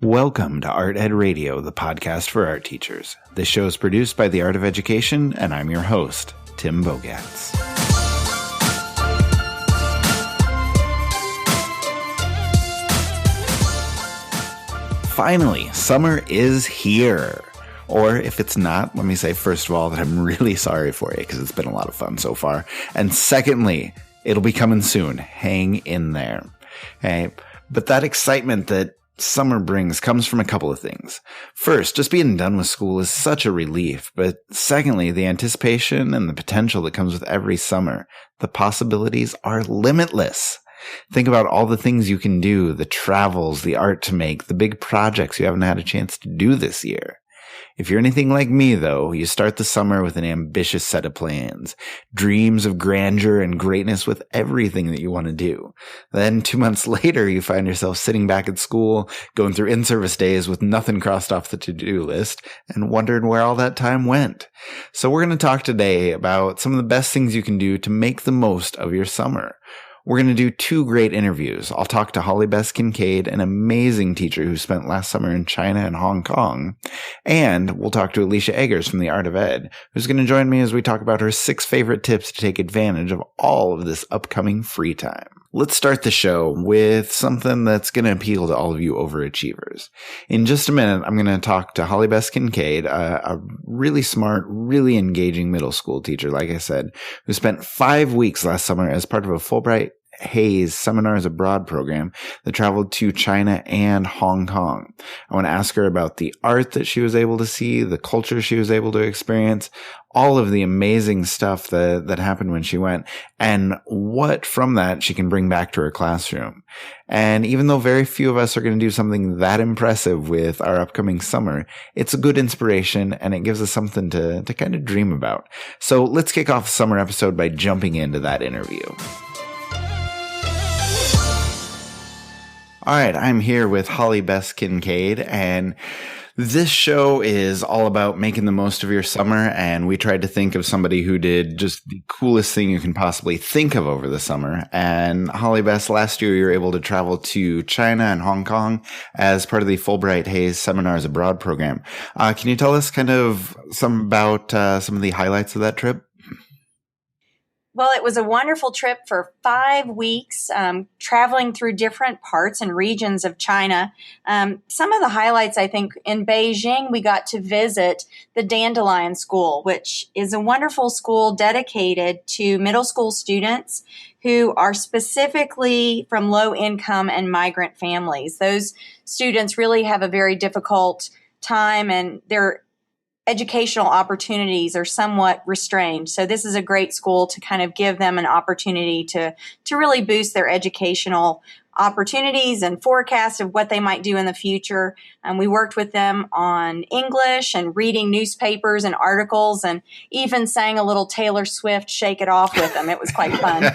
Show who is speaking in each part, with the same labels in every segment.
Speaker 1: Welcome to Art Ed Radio, the podcast for art teachers. This show is produced by The Art of Education, and I'm your host, Tim Bogatz. Finally, summer is here. Or if it's not, let me say first of all that I'm really sorry for you because it's been a lot of fun so far. And secondly, it'll be coming soon. Hang in there. Okay? But that excitement that summer brings comes from a couple of things. First, just being done with school is such a relief. But secondly, the anticipation and the potential that comes with every summer. The possibilities are limitless. Think about all the things you can do, the travels, the art to make, the big projects you haven't had a chance to do this year. If you're anything like me, though, you start the summer with an ambitious set of plans, dreams of grandeur and greatness with everything that you want to do. Then 2 months later, you find yourself sitting back at school, going through in-service days with nothing crossed off the to-do list, and wondering where all that time went. So we're going to talk today about some of the best things you can do to make the most of your summer. We're going to do two great interviews. I'll talk to Bess Kincaid, an amazing teacher who spent last summer in China and Hong Kong. And we'll talk to Alecia Eggers from The Art of Ed, who's going to join me as we talk about her 6 favorite tips to take advantage of all of this upcoming free time. Let's start the show with something that's going to appeal to all of you overachievers. In just a minute, I'm going to talk to Bess Kincaid, a really smart, really engaging middle school teacher, like I said, who spent 5 weeks last summer as part of a Fulbright-Hays Seminars abroad program that traveled to China and Hong Kong. I want to ask her about the art that she was able to see, the culture she was able to experience, all of the amazing stuff that happened when she went, and what from that she can bring back to her classroom. And even though very few of us are going to do something that impressive with our upcoming summer, it's a good inspiration and it gives us something to kind of dream about. So let's kick off the summer episode by jumping into that interview. All right, I'm here with Bess Kincaid, and this show is all about making the most of your summer, and we tried to think of somebody who did just the coolest thing you can possibly think of over the summer. And Bess, last year you were able to travel to China and Hong Kong as part of the Fulbright-Hays Seminars abroad program. Can you tell us kind of some about some of the highlights of that trip?
Speaker 2: Well, it was a wonderful trip for 5 weeks, traveling through different parts and regions of China. Some of the highlights, I think, in Beijing, we got to visit the Dandelion School, which is a wonderful school dedicated to middle school students who are specifically from low income and migrant families. Those students really have a very difficult time, and their educational opportunities are somewhat restrained. So this is a great school to kind of give them an opportunity to really boost their educational opportunities and forecast of what they might do in the future. We worked with them on English and reading newspapers and articles, and even sang a little Taylor Swift Shake It Off with them. It was quite fun.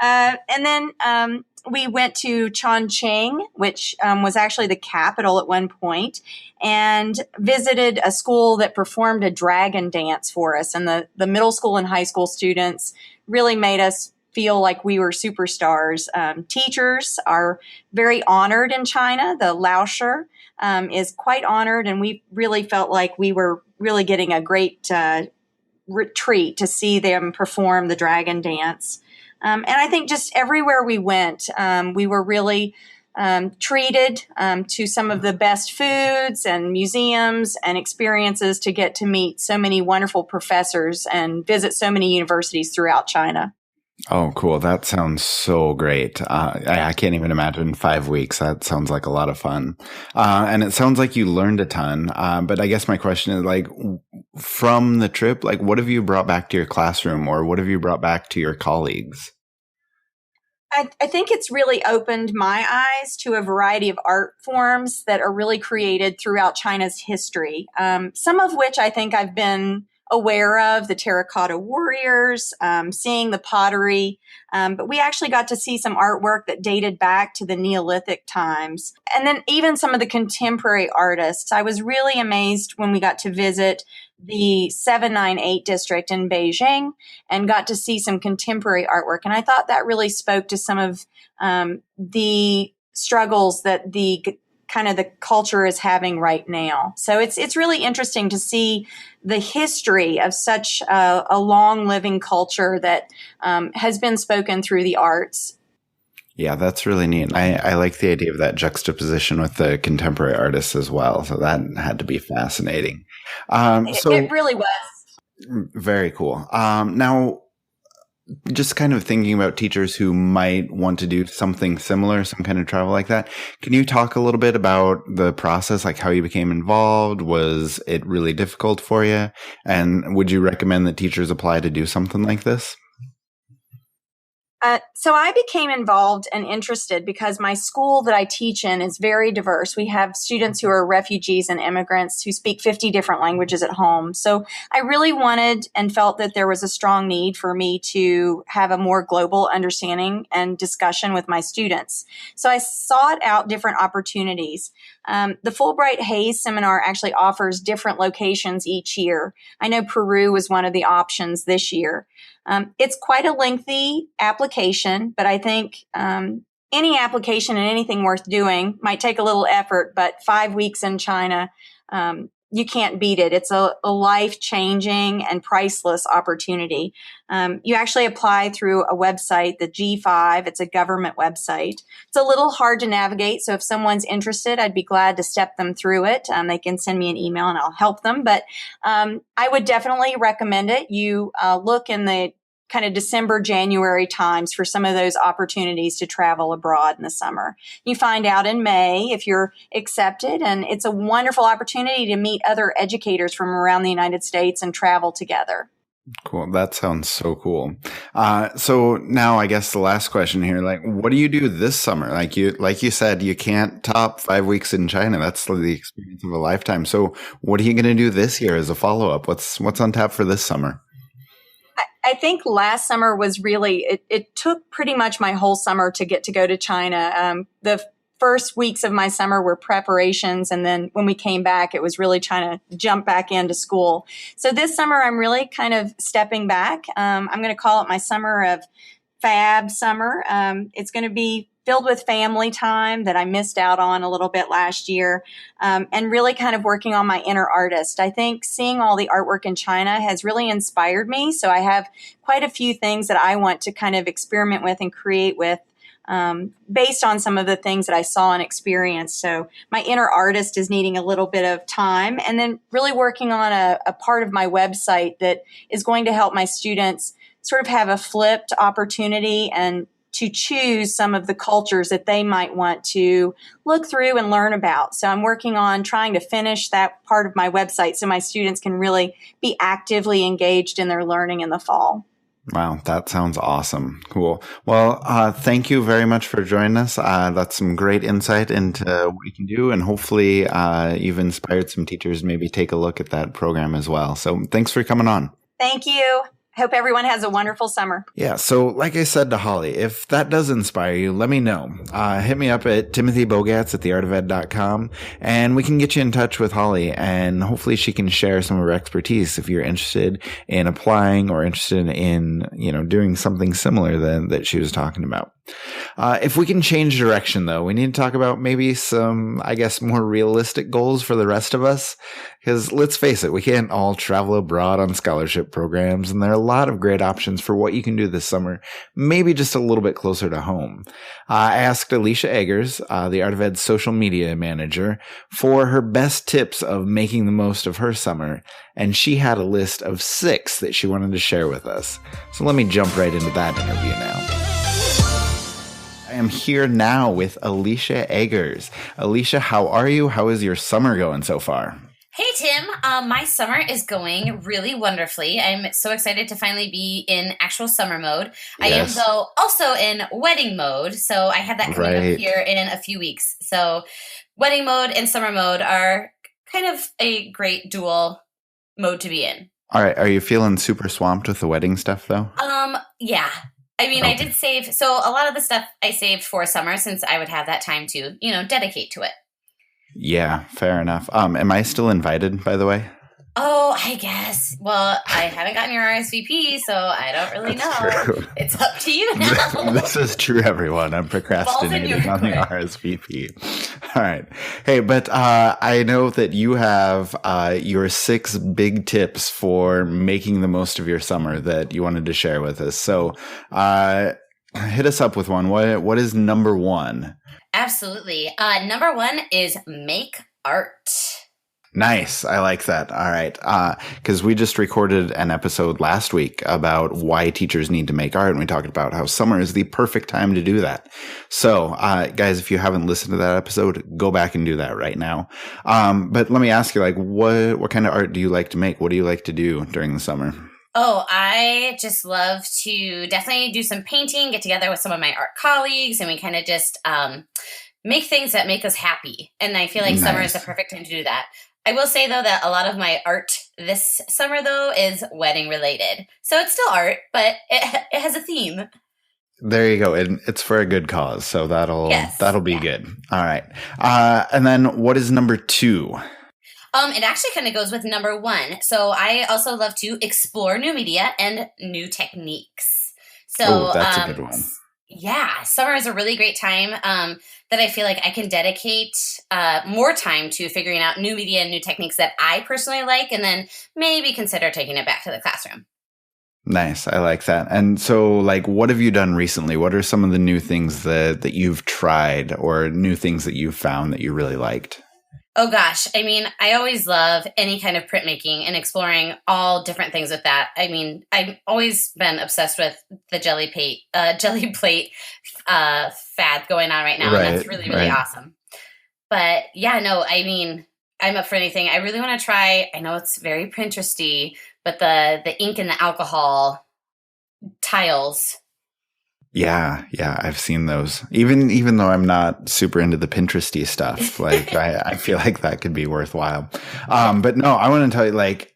Speaker 2: And then we went to Chongqing, which was actually the capital at one point, and visited a school that performed a dragon dance for us. And the middle school and high school students really made us feel like we were superstars. Teachers are very honored in China. The Laoshi is quite honored, and we really felt like we were really getting a great treat to see them perform the dragon dance. And I think just everywhere we went, we were really treated to some of the best foods and museums and experiences to get to meet so many wonderful professors and visit so many universities throughout China.
Speaker 1: Oh, cool. That sounds so great. I can't even imagine 5 weeks. That sounds like a lot of fun. And it sounds like you learned a ton. But I guess my question is, like, from the trip, like, what have you brought back to your classroom, or what have you brought back to your colleagues?
Speaker 2: I think it's really opened my eyes to a variety of art forms that are really created throughout China's history. Some of which I think I've been aware of, the terracotta warriors, seeing the pottery. But we actually got to see some artwork that dated back to the Neolithic times. And then even some of the contemporary artists. I was really amazed when we got to visit the 798 district in Beijing and got to see some contemporary artwork. And I thought that really spoke to some of the struggles that the kind of the culture is having right now. So it's really interesting to see the history of such a long living culture that has been spoken through the arts.
Speaker 1: Yeah, that's really neat. I like the idea of that juxtaposition with the contemporary artists as well. So that had to be fascinating.
Speaker 2: It really was.
Speaker 1: Very cool. Now, just kind of thinking about teachers who might want to do something similar, some kind of travel like that. Can you talk a little bit about the process, like how you became involved? Was it really difficult for you? And would you recommend that teachers apply to do something like this?
Speaker 2: So I became involved and interested because my school that I teach in is very diverse. We have students who are refugees and immigrants who speak 50 different languages at home. So I really wanted and felt that there was a strong need for me to have a more global understanding and discussion with my students. So I sought out different opportunities. The Fulbright-Hays Seminar actually offers different locations each year. I know Peru was one of the options this year. It's quite a lengthy application, but I think any application and anything worth doing might take a little effort, but 5 weeks in China, you can't beat it. It's a life-changing and priceless opportunity. You actually apply through a website, the G5. It's a government website. It's a little hard to navigate, so if someone's interested, I'd be glad to step them through it. They can send me an email and I'll help them. But I would definitely recommend it. You look in the kind of December, January times for some of those opportunities to travel abroad in the summer. You find out in May if you're accepted, and it's a wonderful opportunity to meet other educators from around the United States and travel together.
Speaker 1: Cool. That sounds so cool. So now I guess the last question here, like, what do you do this summer? Like you said, you can't top 5 weeks in China. That's the experience of a lifetime. So what are you going to do this year as a follow-up? What's on tap for this summer?
Speaker 2: I think last summer was really, it took pretty much my whole summer to get to go to China. The first weeks of my summer were preparations. And then when we came back, it was really trying to jump back into school. So this summer, I'm really kind of stepping back. I'm going to call it my summer of fab summer. It's going to be filled with family time that I missed out on a little bit last year, and really kind of working on my inner artist. I think seeing all the artwork in China has really inspired me. So I have quite a few things that I want to kind of experiment with and create with, based on some of the things that I saw and experienced. So my inner artist is needing a little bit of time, and then really working on a part of my website that is going to help my students sort of have a flipped opportunity and to choose some of the cultures that they might want to look through and learn about. So I'm working on trying to finish that part of my website so my students can really be actively engaged in their learning in the fall.
Speaker 1: Wow, that sounds awesome. Cool. Well, thank you very much for joining us. That's some great insight into what you can do, and hopefully you've inspired some teachers to maybe take a look at that program as well. So thanks for coming on.
Speaker 2: Thank you. Hope everyone has a wonderful summer.
Speaker 1: Yeah. So like I said to Holly, if that does inspire you, let me know. Hit me up at timothybogatz@theartofed.com, and we can get you in touch with Holly, and hopefully she can share some of her expertise if you're interested in applying or interested in, doing something similar that she was talking about. If we can change direction, though, we need to talk about maybe some, I guess, more realistic goals for the rest of us. Because let's face it, we can't all travel abroad on scholarship programs, and there are a lot of great options for what you can do this summer, maybe just a little bit closer to home. I asked Alecia Eggers, the Art of Ed social media manager, for her best tips of making the most of her summer, and she had a list of 6 that she wanted to share with us. So let me jump right into that interview now. I am here now with Alecia Eggers. Alecia, how are you? How is your summer going so far?
Speaker 3: Hey, Tim. My summer is going really wonderfully. I'm so excited to finally be in actual summer mode. Yes. I am, though, also in wedding mode. So I have that coming up here in a few weeks. So wedding mode and summer mode are kind of a great dual mode to be in.
Speaker 1: All right. Are you feeling super swamped with the wedding stuff, though?
Speaker 3: Yeah. I mean, okay. I did save. So a lot of the stuff I saved for summer, since I would have that time to, dedicate to it.
Speaker 1: Yeah, fair enough. Am I still invited, by the way?
Speaker 3: Oh, I guess. Well, I haven't gotten your RSVP, so I don't really
Speaker 1: That's
Speaker 3: know.
Speaker 1: true.
Speaker 3: It's up to you now.
Speaker 1: This is true, everyone. I'm procrastinating on the RSVP. All right. Hey, but I know that you have your 6 big tips for making the most of your summer that you wanted to share with us. So hit us up with one. What is number 1?
Speaker 3: Absolutely. Number 1 is make art.
Speaker 1: Nice. I like that. All right. Because we just recorded an episode last week about why teachers need to make art. And we talked about how summer is the perfect time to do that. So, guys, if you haven't listened to that episode, go back and do that right now. But let me ask you, like, what kind of art do you like to make? What do you like to do during the summer?
Speaker 3: Oh, I just love to definitely do some painting, get together with some of my art colleagues, and we kind of just make things that make us happy. And I feel like summer is the perfect time to do that. I will say, though, that a lot of my art this summer, though, is wedding related. So it's still art, but it has a theme.
Speaker 1: There you go. It's for a good cause. So that'll be good. All right. And then what is number 2?
Speaker 3: It actually kind of goes with number 1. So I also love to explore new media and new techniques. So
Speaker 1: that's a good one.
Speaker 3: Yeah, summer is a really great time that I feel like I can dedicate more time to figuring out new media and new techniques that I personally like, and then maybe consider taking it back to the classroom.
Speaker 1: Nice. I like that. And so, like, what have you done recently? What are some of the new things that you've tried or new things that you've found that you really liked?
Speaker 3: Oh gosh, I mean, I always love any kind of printmaking and exploring all different things with that. I mean, I've always been obsessed with the jelly plate fad going on right now, and that's really, really awesome. But yeah, no, I mean, I'm up for anything. I really want to try. I know it's very Pinteresty, but the ink and the alcohol tiles.
Speaker 1: Yeah, I've seen those. Even though I'm not super into the Pinteresty stuff, like I feel like that could be worthwhile. But no, I want to tell you, like,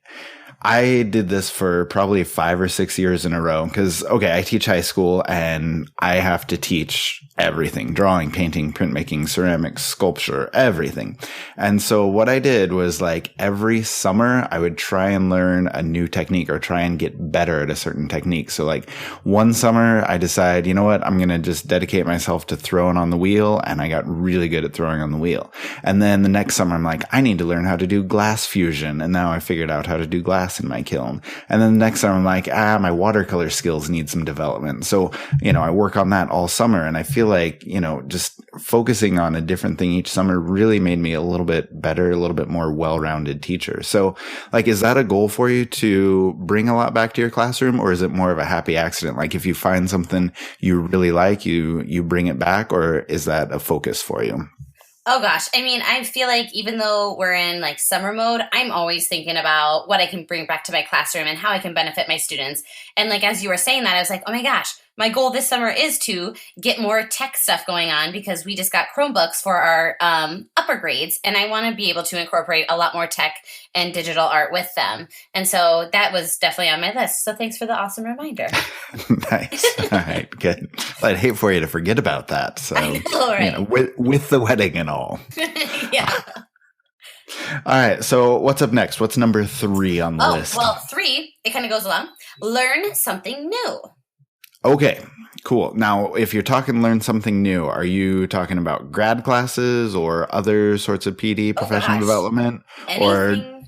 Speaker 1: I did this for probably 5 or 6 years in a row because, okay, I teach high school and I have to teach everything: drawing, painting, printmaking, ceramics, sculpture, everything. And so what I did was, like, every summer I would try and learn a new technique or try and get better at a certain technique. So, like, one summer I decided, you know what, I'm going to just dedicate myself to throwing on the wheel. And I got really good at throwing on the wheel. And then the next summer I'm like, I need to learn how to do glass fusion. And now I figured out how to do glass in my kiln. And then the next summer I'm like, my watercolor skills need some development. So, I work on that all summer. And I feel like, just focusing on a different thing each summer really made me a little bit better, a little bit more well-rounded teacher. So, like, is that a goal for you to bring a lot back to your classroom, or is it more of a happy accident? Like, if you find something you really like, you bring it back, or is that a focus for you?
Speaker 3: Oh gosh. I mean, I feel like even though we're in like summer mode, I'm always thinking about what I can bring back to my classroom and how I can benefit my students. And like, as you were saying that, I was like, oh my gosh, my goal this summer is to get more tech stuff going on because we just got Chromebooks for our upper grades. And I want to be able to incorporate a lot more tech and digital art with them. And so that was definitely on my list. So thanks for the awesome reminder.
Speaker 1: Nice. All right, good. I'd hate for you to forget about that. So,
Speaker 3: I know, right?
Speaker 1: With the wedding and all.
Speaker 3: Yeah.
Speaker 1: All right. So what's up next? What's number 3 on the list?
Speaker 3: Well, 3, it kind of goes along. Learn something new.
Speaker 1: Okay, cool. Now, if you're talking learn something new, are you talking about grad classes or other sorts of PD, professional development?
Speaker 3: Anything.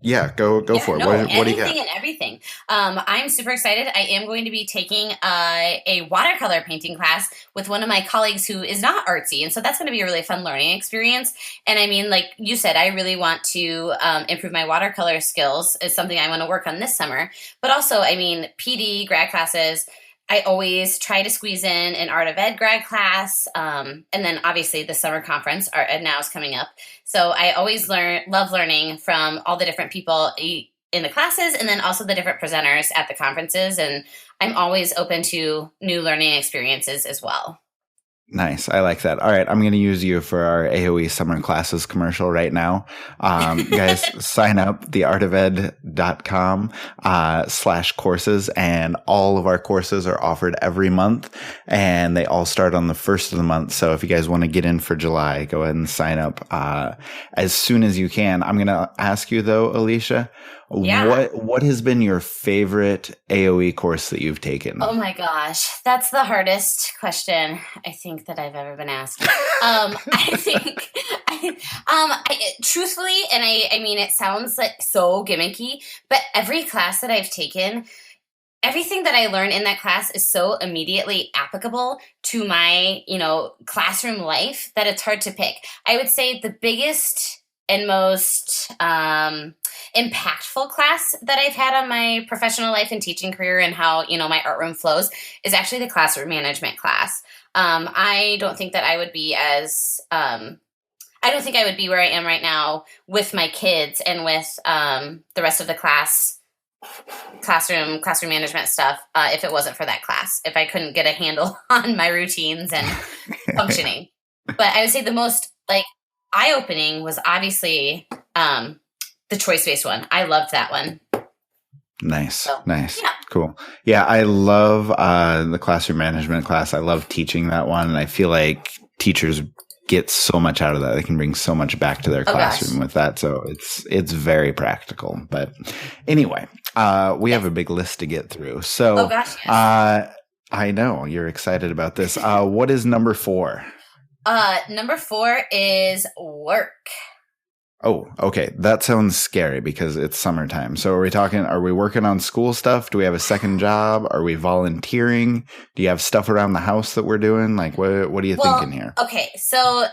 Speaker 1: Yeah, go for it. What do you got?
Speaker 3: Anything and everything. I'm super excited. I am going to be taking a watercolor painting class with one of my colleagues who is not artsy. And so that's going to be a really fun learning experience. And I mean, like you said, I really want to improve my watercolor skills. Is something I want to work on this summer. But also, I mean, PD, grad classes, I always try to squeeze in an Art of Ed grad class. And then obviously the summer conference, Art Ed Now, is coming up. So I always love learning from all the different people in the classes and then also the different presenters at the conferences. And I'm always open to new learning experiences as well.
Speaker 1: Nice. I like that. All right. I'm going to use you for our AOE summer classes commercial right now. Guys, sign up theartofed.com /courses, and all of our courses are offered every month, and they all start on the first of the month. So if you guys want to get in for July, go ahead and sign up as soon as you can. I'm going to ask you though, Alecia, what has been your favorite AOE course that you've taken?
Speaker 3: Oh my gosh, that's the hardest question I think that I've ever been asked. Truthfully, and I mean, it sounds like so gimmicky, but every class that I've taken, everything that I learned in that class is so immediately applicable to my, classroom life that it's hard to pick. I would say the biggest and most impactful class that I've had on my professional life and teaching career and how, my art room flows is actually the classroom management class. I don't think that I would be I don't think I would be where I am right now with my kids and with the rest of the classroom management stuff if it wasn't for that class, if I couldn't get a handle on my routines and functioning. But I would say the most eye-opening was obviously the choice-based one. I loved that one.
Speaker 1: Nice. Nice. Yeah. Cool. Yeah, I love the classroom management class. I love teaching that one. And I feel like teachers get so much out of that. They can bring so much back to their classroom with that. So it's very practical. But anyway, we have a big list to get through. So I know you're excited about this. What is number 4?
Speaker 3: Number 4 is work.
Speaker 1: Oh, okay. That sounds scary because it's summertime. So are we working on school stuff? Do we have a second job? Are we volunteering? Do you have stuff around the house that we're doing? Like, what are you thinking here?
Speaker 3: Okay. So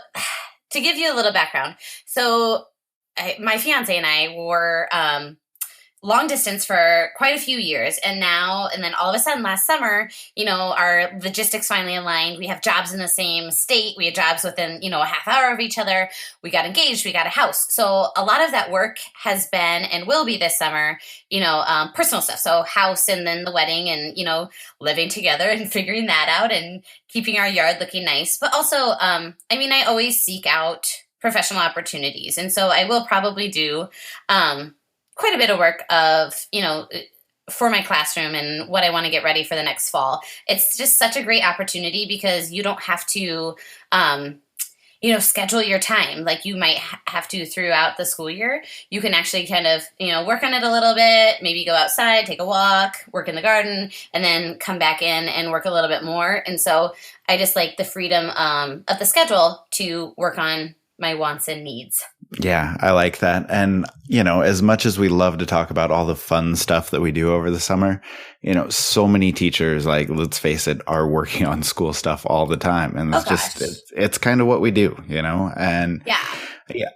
Speaker 3: to give you a little background. So my fiance and I were, long distance for quite a few years. And then all of a sudden last summer, our logistics finally aligned. We have jobs in the same state. We had jobs within, a half hour of each other. We got engaged. We got a house. So a lot of that work has been and will be this summer, personal stuff. So house and then the wedding and, living together and figuring that out and keeping our yard looking nice. But also, I always seek out professional opportunities. And so I will probably do, quite a bit of work of, for my classroom and what I want to get ready for the next fall. It's just such a great opportunity because you don't have to, schedule your time like you might have to throughout the school year. You can actually kind of, work on it a little bit, maybe go outside, take a walk, work in the garden, and then come back in and work a little bit more. And so I just like the freedom of the schedule to work on my wants and needs.
Speaker 1: Yeah, I like that. And, as much as we love to talk about all the fun stuff that we do over the summer, so many teachers, let's face it, are working on school stuff all the time. And it's kind of what we do, and yeah.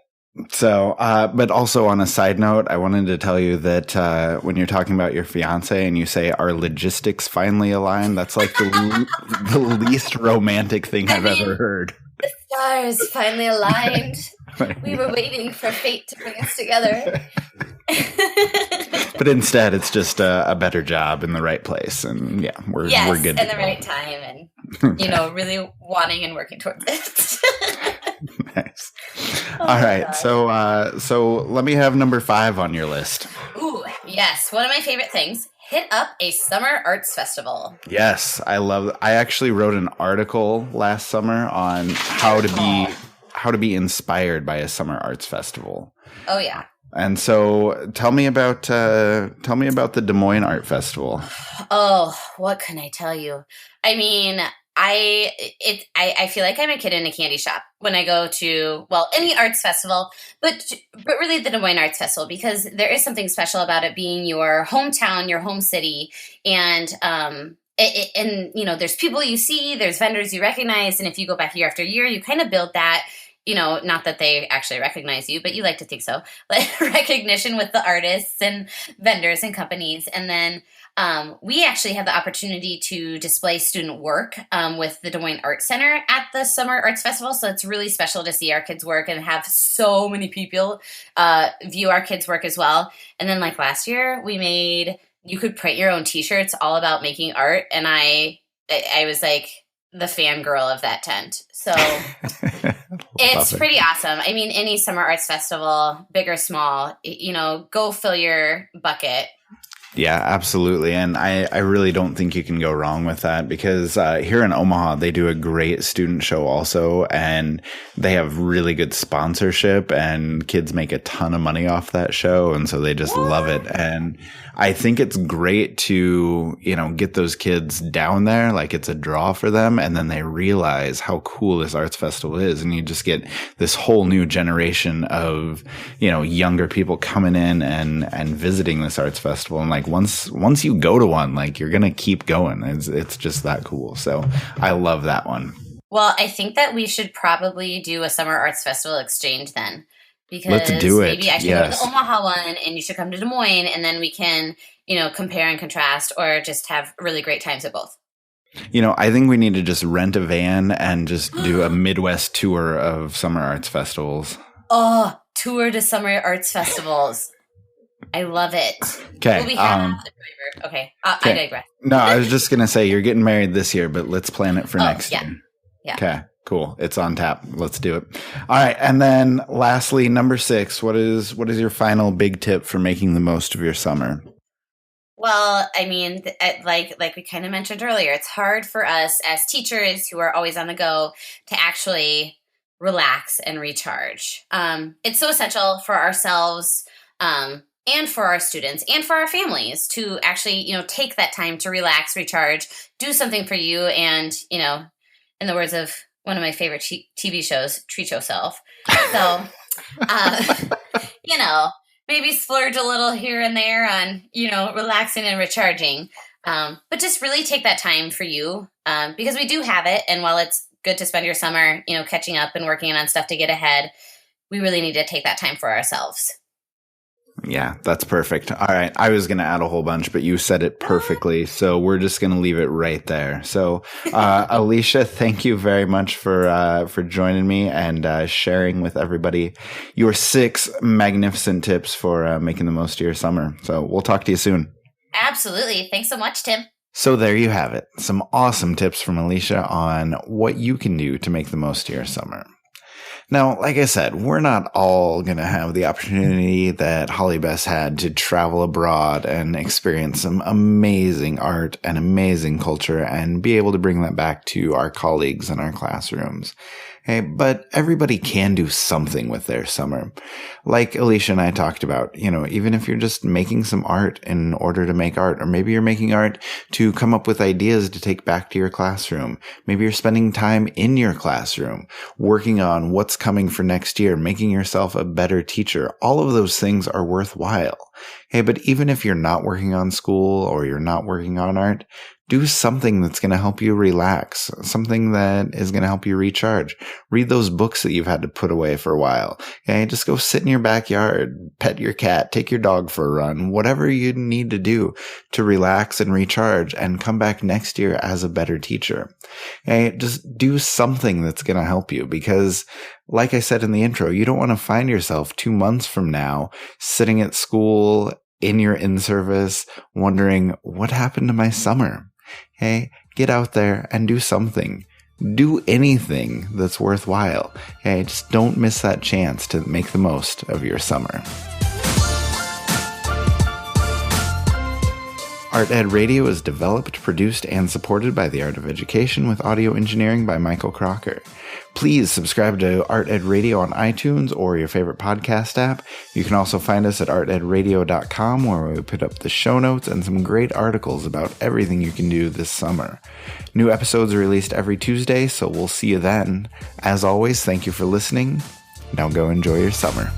Speaker 1: So, but also on a side note, I wanted to tell you that when you're talking about your fiance and you say our logistics finally aligned, that's like the least romantic thing I've ever heard.
Speaker 3: The stars finally aligned. We were waiting for fate to bring us together.
Speaker 1: But instead, it's just a better job in the right place. And yeah, we're good.
Speaker 3: And the right time and, really wanting and working towards it.
Speaker 1: Nice. All right. God. So let me have number 5 on your list.
Speaker 3: Ooh, yes. One of my favorite things. Hit up a summer arts festival.
Speaker 1: Yes, I love it. I actually wrote an article last summer on how to be inspired by a summer arts festival.
Speaker 3: Oh yeah.
Speaker 1: And so tell me about the Des Moines Art Festival.
Speaker 3: Oh, what can I tell you? I mean, I feel like I'm a kid in a candy shop when I go to, any arts festival, but really the Des Moines Arts Festival, because there is something special about it being your hometown, your home city. And, there's people you see, there's vendors you recognize. And if you go back year after year, you kind of build that, not that they actually recognize you, but you like to think so, like recognition with the artists and vendors and companies. And then, we actually had the opportunity to display student work with the Des Moines Art Center at the Summer Arts Festival. So it's really special to see our kids' work and have so many people view our kids' work as well. And then last year, you could print your own T-shirts all about making art. And I was like, the fangirl of that tent. So it's pretty awesome. I mean, any summer arts festival, big or small, go fill your bucket.
Speaker 1: Yeah, absolutely. And I really don't think you can go wrong with that, because here in Omaha, they do a great student show also, and they have really good sponsorship, and kids make a ton of money off that show. And so they just love it. And I think it's great to, get those kids down there, like it's a draw for them. And then they realize how cool this arts festival is. And you just get this whole new generation of, younger people coming in and visiting this arts festival. And like once you go to one, like you're going to keep going. It's just that cool. So I love that one.
Speaker 3: Well, I think that we should probably do a summer arts festival exchange then. Because
Speaker 1: let's do it.
Speaker 3: Maybe I should go to the Omaha one and you should come to Des Moines, and then we can, compare and contrast, or just have really great times at both.
Speaker 1: I think we need to just rent a van and just do a Midwest tour of summer arts festivals.
Speaker 3: Oh, tour to summer arts festivals. I love it.
Speaker 1: Okay.
Speaker 3: Will we have a driver? Okay. I digress.
Speaker 1: No, I was just going to say you're getting married this year, but let's plan it for next year.
Speaker 3: Yeah.
Speaker 1: Okay. Cool. It's on tap. Let's do it. All right. And then lastly, number 6, what is your final big tip for making the most of your summer?
Speaker 3: Well, I mean, like we kind of mentioned earlier, it's hard for us as teachers who are always on the go to actually relax and recharge. It's so essential for ourselves, and for our students and for our families to actually, take that time to relax, recharge, do something for you. And, in the words of one of my favorite TV shows, treat yourself. So, maybe splurge a little here and there on, relaxing and recharging. But just really take that time for you, because we do have it. And while it's good to spend your summer, catching up and working on stuff to get ahead, we really need to take that time for ourselves.
Speaker 1: Yeah, that's perfect. All right. I was going to add a whole bunch, but you said it perfectly. So we're just going to leave it right there. So, Alecia, thank you very much for joining me and sharing with everybody your 6 magnificent tips for making the most of your summer. So we'll talk to you soon.
Speaker 3: Absolutely. Thanks so much, Tim.
Speaker 1: So there you have it. Some awesome tips from Alecia on what you can do to make the most of your summer. Now, like I said, we're not all going to have the opportunity that Holly Bess had to travel abroad and experience some amazing art and amazing culture and be able to bring that back to our colleagues in our classrooms. Okay, but everybody can do something with their summer. Like Alecia and I talked about, even if you're just making some art in order to make art, or maybe you're making art to come up with ideas to take back to your classroom. Maybe you're spending time in your classroom, working on what's coming for next year, making yourself a better teacher. All of those things are worthwhile. Hey, but even if you're not working on school or you're not working on art, do something that's going to help you relax, something that is going to help you recharge. Read those books that you've had to put away for a while. Okay, just go sit in your backyard, pet your cat, take your dog for a run, whatever you need to do to relax and recharge and come back next year as a better teacher. Okay, just do something that's going to help you, because like I said in the intro, you don't want to find yourself 2 months from now sitting at school in your in-service wondering, what happened to my summer? Okay, get out there and do something. Do anything that's worthwhile. Okay, just don't miss that chance to make the most of your summer. Art Ed Radio is developed, produced, and supported by the Art of Education with audio engineering by Michael Crocker. Please subscribe to Art Ed Radio on iTunes or your favorite podcast app. You can also find us at artedradio.com, where we put up the show notes and some great articles about everything you can do this summer. New episodes are released every Tuesday, so we'll see you then. As always, thank you for listening. Now go enjoy your summer.